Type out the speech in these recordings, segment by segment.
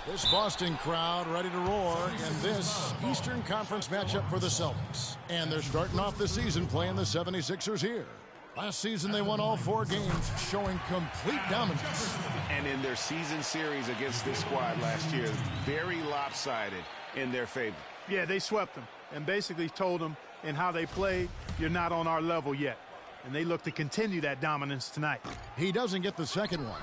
This Boston crowd ready to roar in this Eastern Conference matchup for the Celtics. And they're starting off the season playing the 76ers here. Last season they won all 4 games, showing complete dominance. And in their season series against this squad last year, very lopsided in their favor. Yeah, they swept them and basically told them in how they play, you're not on our level yet. And they look to continue that dominance tonight. He doesn't get the second one.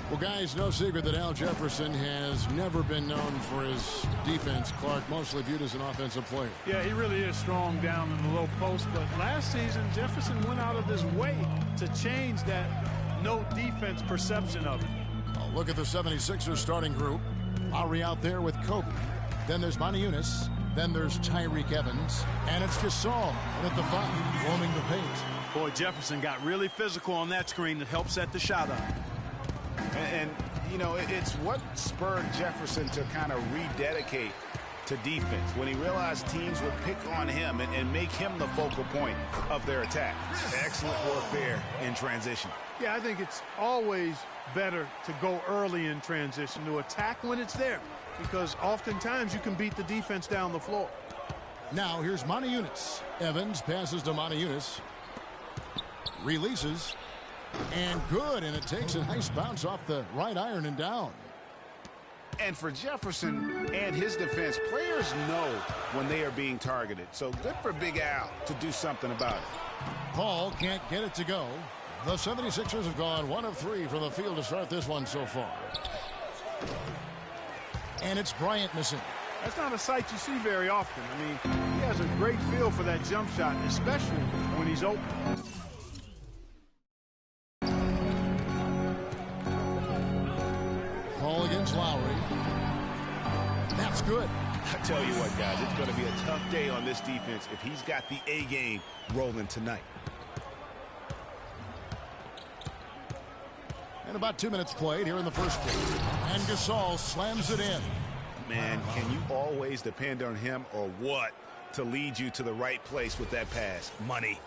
Well, guys, no secret that Al Jefferson has never been known for his defense. Clark, mostly viewed as an offensive player. Yeah, he really is strong down in the low post. But last season, Jefferson went out of his way to change that no defense perception of it. Oh, look at the 76ers starting group. Lowry out there with Kobe. Then there's Moniunas. Then there's Tyreke Evans. And it's Gasol at the 5, roaming the paint. Boy, Jefferson got really physical on that screen to help set the shot up. And you know, it's what spurred Jefferson to kind of rededicate to defense when he realized teams would pick on him and make him the focal point of their attack. Excellent work there in transition. Yeah, I think it's always better to go early in transition, to attack when it's there, because oftentimes you can beat the defense down the floor. Now here's Moniunas. Evans passes to Moniunas. Releases. And good, and it takes a nice bounce off the right iron and down. And for Jefferson and his defense, players know when they are being targeted. So good for Big Al to do something about it. Paul can't get it to go. The 76ers have gone 1 of 3 from the field to start this one so far. And it's Bryant missing. That's not a sight you see very often. I mean, he has a great feel for that jump shot, especially when he's open. Paul against Lowry. That's good. I tell you what, guys, it's going to be a tough day on this defense if he's got the A game rolling tonight. And about 2 minutes played here in the first quarter. And Gasol slams it in. Man, can you always depend on him or what to lead you to the right place with that pass? Money.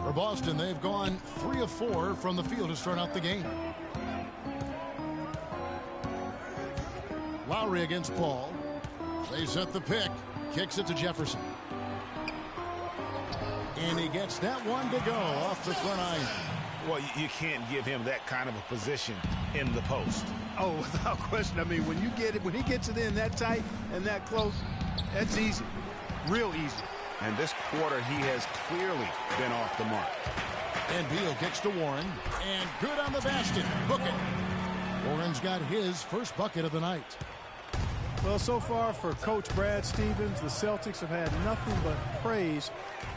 For Boston, they've gone 3 of 4 from the field to start out the game. Lowry against Paul. They set the pick. Kicks it to Jefferson. And he gets that one to go off the front iron. Well, you can't give him that kind of a position in the post. Oh, without question. I mean, when he gets it in that tight and that close, that's easy. Real easy. And this quarter, he has clearly been off the mark. And Beal kicks to Warren. And good on the basket. Book it. Warren's got his first bucket of the night. Well, so far for Coach Brad Stevens, the Celtics have had nothing but praise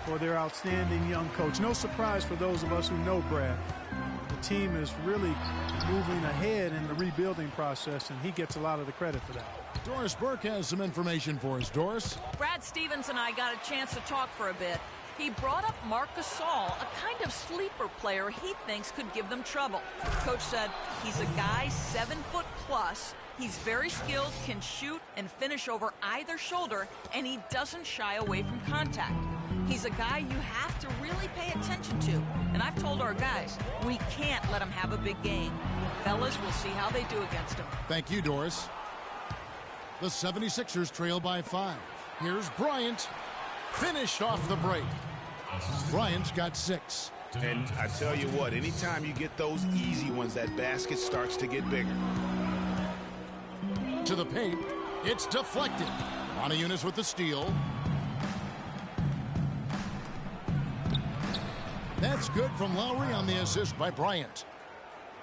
for their outstanding young coach. No surprise for those of us who know Brad. The team is really moving ahead in the rebuilding process, and he gets a lot of the credit for that. Doris Burke has some information for us. Doris? Brad Stevens and I got a chance to talk for a bit. He brought up Marc Gasol, a kind of sleeper player he thinks could give them trouble. Coach said he's a guy 7 foot plus. He's very skilled, can shoot and finish over either shoulder, and he doesn't shy away from contact. He's a guy you have to really pay attention to. And I've told our guys, we can't let him have a big game. Fellas, we'll see how they do against him. Thank you, Doris. The 76ers trail by 5. Here's Bryant. Finished off the break. Bryant's got 6. And I tell you what, anytime you get those easy ones, that basket starts to get bigger. To the paint. It's deflected. Moniunas with the steal. That's good from Lowry on the assist by Bryant.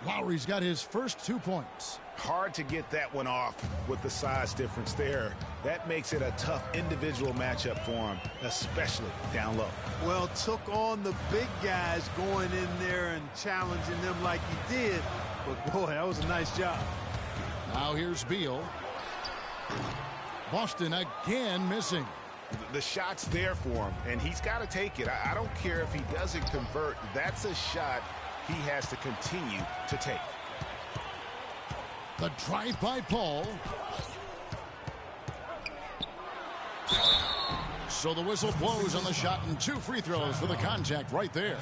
Lowry's got his first 2 points. Hard to get that one off with the size difference there. That makes it a tough individual matchup for him, especially down low. Well, took on the big guys going in there and challenging them like he did. But, boy, that was a nice job. Now here's Beal. Boston again missing. The shot's there for him, and he's got to take it. I don't care if he doesn't convert. That's a shot he has to continue to take. The drive by Paul. So the whistle blows on the shot, and 2 free throws for the contact right there.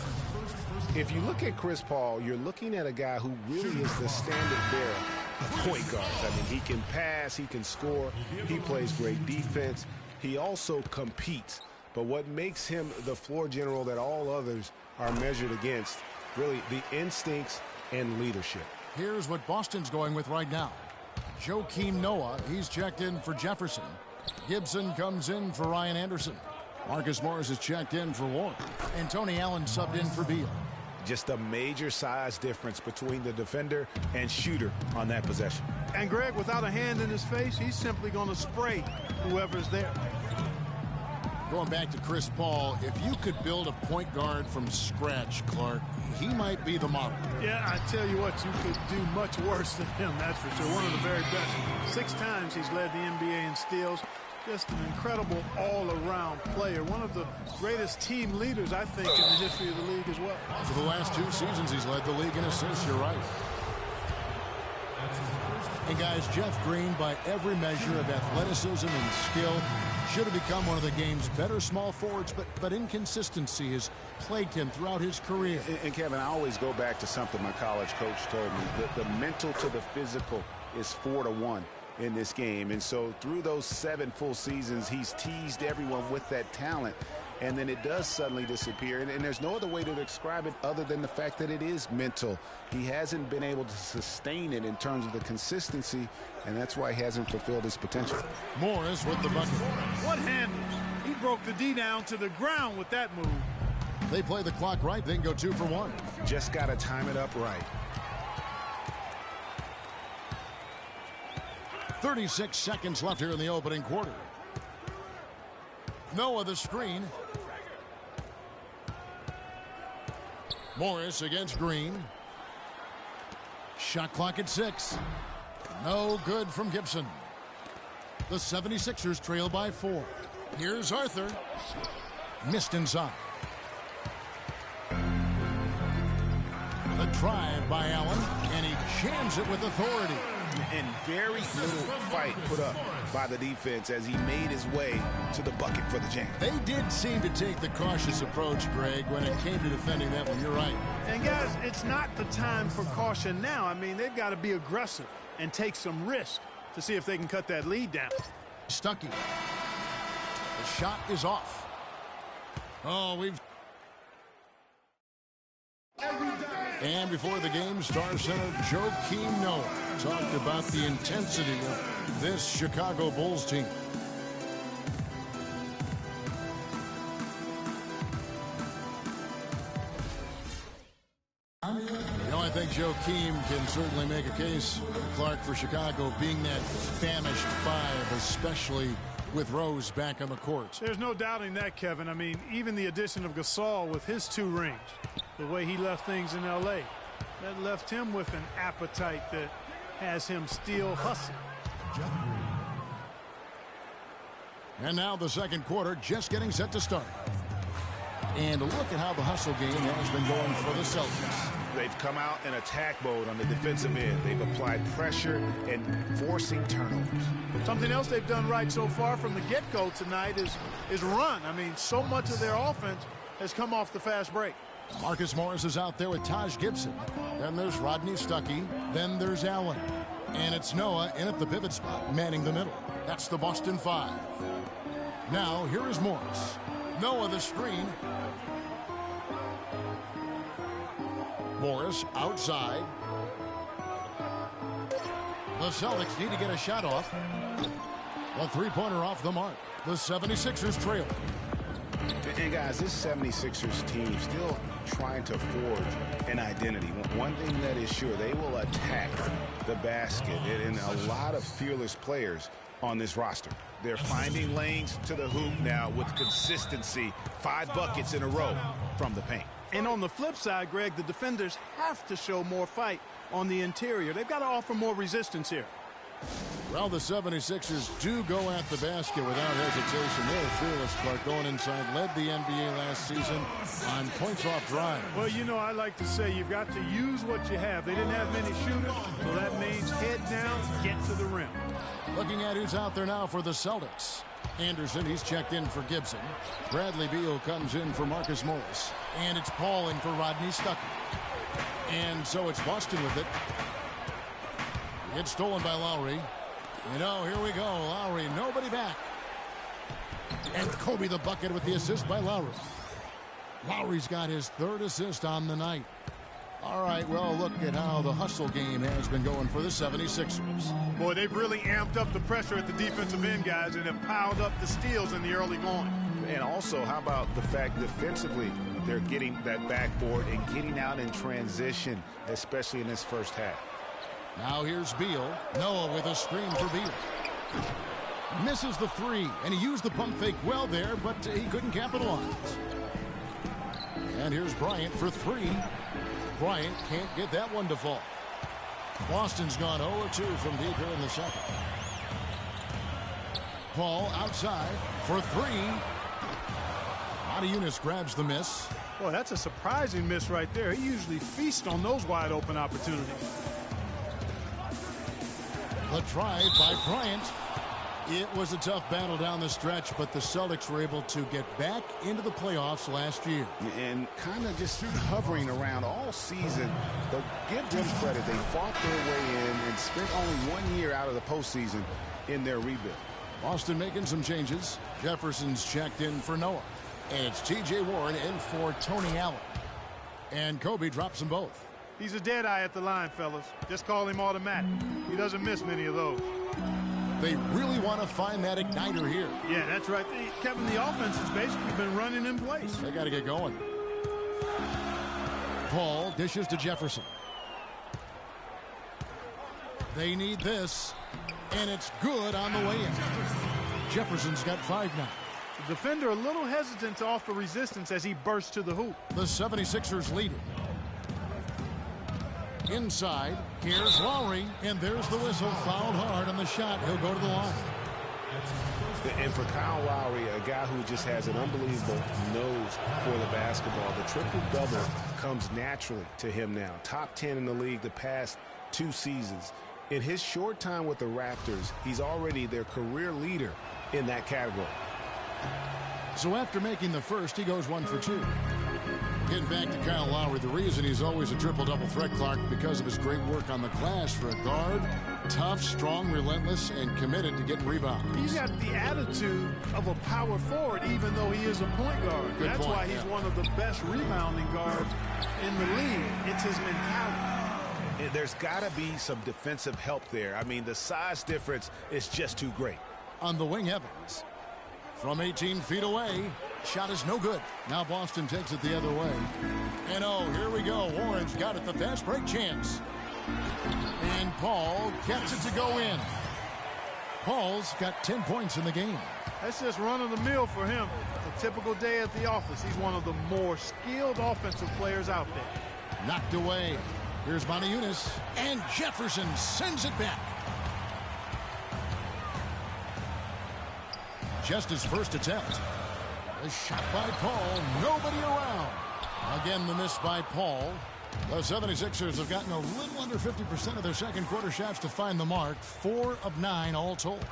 If you look at Chris Paul, you're looking at a guy who really is the standard bearer point guards. I mean, he can pass, he can score, he plays great defense. He also competes. But what makes him the floor general that all others are measured against, really the instincts and leadership. Here's what Boston's going with right now. Joakim Noah, he's checked in for Jefferson. Gibson comes in for Ryan Anderson. Marcus Morris is checked in for Warren. And Tony Allen subbed in for Beal. Just a major size difference between the defender and shooter on that possession. And Greg, without a hand in his face, he's simply going to spray whoever's there. Going back to Chris Paul, if you could build a point guard from scratch, Clark, he might be the model. Yeah, I tell you what, you could do much worse than him, that's for sure. One of the very best. 6 times he's led the NBA in steals. Just an incredible all-around player. One of the greatest team leaders, I think, in the history of the league as well. For the last 2 seasons, he's led the league in assists, you're right. And guys, Jeff Green, by every measure of athleticism and skill, should have become one of the game's better small forwards, but inconsistency has plagued him throughout his career. And Kevin, I always go back to something my college coach told me. The mental to the physical is 4-to-1 in this game. And so through those 7 full seasons, he's teased everyone with that talent. And then it does suddenly disappear. And there's no other way to describe it other than the fact that it is mental. He hasn't been able to sustain it in terms of the consistency, and that's why he hasn't fulfilled his potential. Morris with the bucket. What handle? He broke the D down to the ground with that move. They play the clock right, then go 2 for 1. Just got to time it up right. 36 seconds left here in the opening quarter. Noah the screen. Morris against Green. Shot clock at 6. No good from Gibson. The 76ers trail by 4. Here's Arthur. Missed inside. The drive by Allen, and he jams it with authority. And very little fight put up by the defense as he made his way to the bucket for the jam. They did seem to take the cautious approach, Greg, when it came to defending that one. You're right. And guys, it's not the time for caution now. I mean, they've got to be aggressive and take some risk to see if they can cut that lead down. Stuckey. The shot is off. Oh, we've... And before the game, Star Center Joakim Noah talked about the intensity of this Chicago Bulls team. You know, I think Joakim can certainly make a case, Clark, for Chicago being that famished 5, especially with Rose back on the court. There's no doubting that, Kevin. I mean, even the addition of Gasol with his 2 rings, the way he left things in L.A., that left him with an appetite that has him still hustling. And now the second quarter just getting set to start. And look at how the hustle game has been going for the Celtics. They've come out in attack mode on the defensive end. They've applied pressure and forcing turnovers. Something else they've done right so far from the get-go tonight is run. I mean, so much of their offense has come off the fast break. Marcus Morris is out there with Taj Gibson. Then there's Rodney Stuckey. Then there's Allen. And it's Noah in at the pivot spot, manning the middle. That's the Boston 5. Now, here is Morris. Noah the screen. Morris outside. The Celtics need to get a shot off. The three-pointer off the mark. The 76ers trail. And guys, this 76ers team still trying to forge an identity. One thing that is sure, they will attack the basket, and a lot of fearless players on this roster. They're finding lanes to the hoop now with consistency. 5 buckets in a row from the paint. And on the flip side, Greg, the defenders have to show more fight on the interior. They've got to offer more resistance here. Well, the 76ers do go at the basket without hesitation. They're fearless, Clark, going inside. Led the NBA last season on points off drive. Well, you know, I like to say you've got to use what you have. They didn't have many shooters, so that means head down, get to the rim. Looking at who's out there now for the Celtics. Anderson, he's checked in for Gibson. Bradley Beal comes in for Marcus Morris. And it's Paul in for Rodney Stuckey. And so it's Boston with it. It's stolen by Lowry. You know, here we go. Lowry, nobody back. And Kobe the bucket with the assist by Lowry. Lowry's got his 3rd assist on the night. All right, well, look at how the hustle game has been going for the 76ers. Boy, they've really amped up the pressure at the defensive end, guys, and have piled up the steals in the early going. And also, how about the fact defensively they're getting that backboard and getting out in transition, especially in this first half. Now here's Beal. Noah with a screen for Beal. Misses the 3, and he used the pump fake well there, but he couldn't capitalize. And here's Bryant for 3. Bryant can't get that one to fall. Boston's gone 0-2 from deep here in the second. Paul outside for 3. Motiejunas grabs the miss. Boy, that's a surprising miss right there. He usually feasts on those wide open opportunities. The drive by Bryant. It was a tough battle down the stretch, but the Celtics were able to get back into the playoffs last year. And kind of just hovering around all season, but give them credit. They fought their way in and spent only 1 year out of the postseason in their rebuild. Boston making some changes. Jefferson's checked in for Noah. And it's T.J. Warren in for Tony Allen. And Kobe drops them both. He's a dead eye at the line, fellas. Just call him automatic. He doesn't miss many of those. They really want to find that igniter here. Yeah, that's right. Kevin, the offense has basically been running in place. They got to get going. Paul dishes to Jefferson. They need this, and it's good on the way in. Jefferson's got 5 now. The defender a little hesitant to offer resistance as he bursts to the hoop. The 76ers lead it. Inside, here's Lowry, and there's the whistle. Fouled hard on the shot. He'll go to the line. And for Kyle Lowry, a guy who just has an unbelievable nose for the basketball, the triple-double comes naturally to him now. Top 10 in the league the past 2 seasons. In his short time with the Raptors, he's already their career leader in that category. So after making the first, he goes 1 for 2. Getting back to Kyle Lowry, the reason he's always a triple-double threat, Clark, because of his great work on the glass for a guard. Tough, strong, relentless, and committed to getting rebounds. He's got the attitude of a power forward, even though he is a point guard. That's why he's one of the best rebounding guards in the league. It's his mentality. There's got to be some defensive help there. I mean, the size difference is just too great. On the wing, Evans. From 18 feet away. Shot is no good. Now Boston takes it the other way. And oh, here we go. Warren's got it. The fast break chance. And Paul gets it to go in. Paul's got 10 points in the game. That's just run-of-the-mill for him. A typical day at the office. He's one of the more skilled offensive players out there. Knocked away. Here's Motiejunas. And Jefferson sends it back. Just his first attempt. A shot by Paul. Nobody around. Again, the miss by Paul. The 76ers have gotten a little under 50% of their second quarter shots to find the mark. 4 of 9 all told.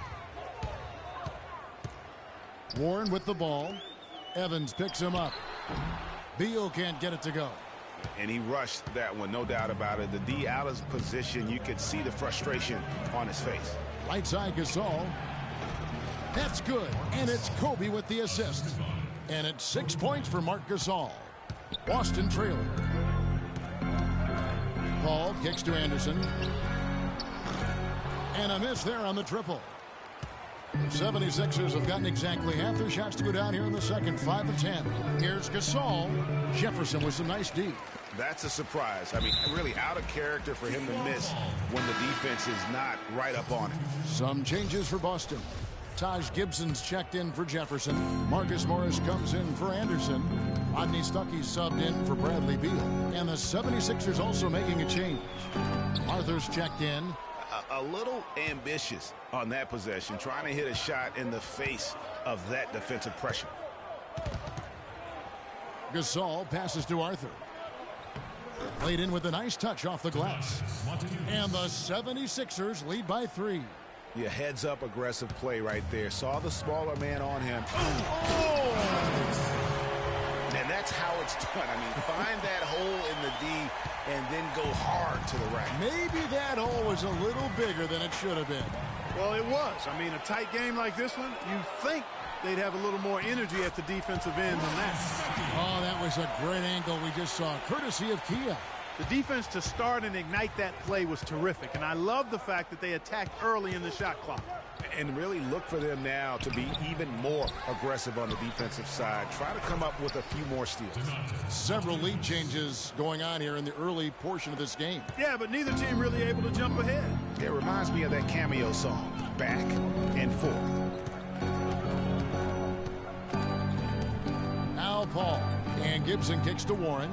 Warren with the ball. Evans picks him up. Beal can't get it to go. And he rushed that one, no doubt about it. The D out of position, you could see the frustration on his face. Right side, Gasol. That's good. And it's Kobe with the assist. And it's 6 points for Marc Gasol. Boston trailing. Paul kicks to Anderson. And a miss there on the triple. The 76ers have gotten exactly half their shots to go down here in the second. 5 of 10. Here's Gasol. Jefferson with some nice D. That's a surprise. I mean, really out of character for him to miss when the defense is not right up on it. Some changes for Boston. Taj Gibson's checked in for Jefferson. Marcus Morris comes in for Anderson. Rodney Stuckey subbed in for Bradley Beal. And the 76ers also making a change. Arthur's checked in. A little ambitious on that possession, trying to hit a shot in the face of that defensive pressure. Gasol passes to Arthur. Played in with a nice touch off the glass. And the 76ers lead by 3. Yeah, heads up aggressive play right there. Saw the smaller man on him. And that that's how it's done. I mean, find that hole in the D and then go hard to the right. Maybe that hole was a little bigger than it should have been. Well, it was. I mean, a tight game like this one, you think they'd have a little more energy at the defensive end than that. Oh, that was a great angle we just saw, courtesy of Kia. The defense to start and ignite that play was terrific, and I love the fact that they attacked early in the shot clock. And really look for them now to be even more aggressive on the defensive side. Try to come up with a few more steals. Several lead changes going on here in the early portion of this game. Yeah, but neither team really able to jump ahead. It reminds me of that Cameo song, Back and Forth. Now Paul, and Gibson kicks to Warren.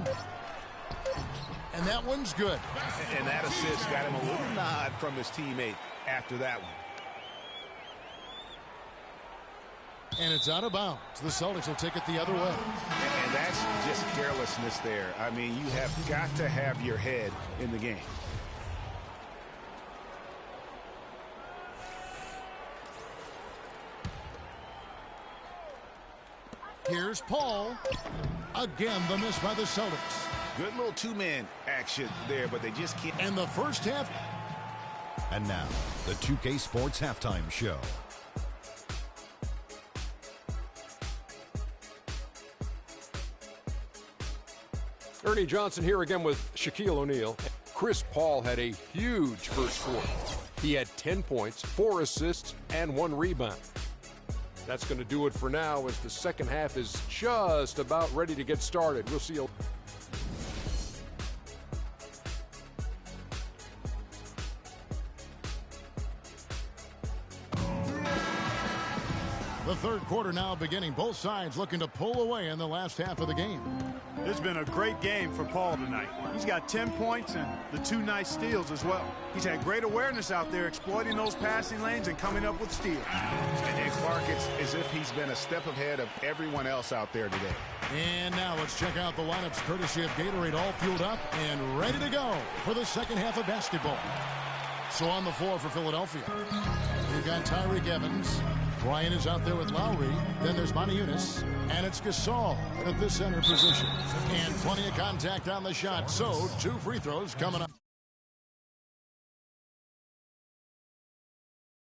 And that one's good. And that assist got him a little nod from his teammate after that one. And it's out of bounds. The Celtics will take it the other way. And that's just carelessness there. I mean, you have got to have your head in the game. Here's Paul. Again, the miss by the Celtics. Good little two-man action there, but they just can't. And the first half. And now, the 2K Sports Halftime Show. Ernie Johnson here again with Shaquille O'Neal. Chris Paul had a huge first quarter. He had 10 points, 4 assists, and 1 rebound. That's going to do it for now as the second half is just about ready to get started. We'll see you. The third quarter now beginning. Both sides looking to pull away in the last half of the game. It's been a great game for Paul tonight. He's got 10 points and the 2 nice steals as well. He's had great awareness out there, exploiting those passing lanes and coming up with steals. And Clark, it's as if he's been a step ahead of everyone else out there today. And now let's check out the lineups courtesy of Gatorade, all fueled up and ready to go for the second half of basketball. So on the floor for Philadelphia, we've got Tyreke Evans. Bryant is out there with Lowry. Then there's Moniunas. And it's Gasol at the center position. And plenty of contact on the shot. So 2 free throws coming up.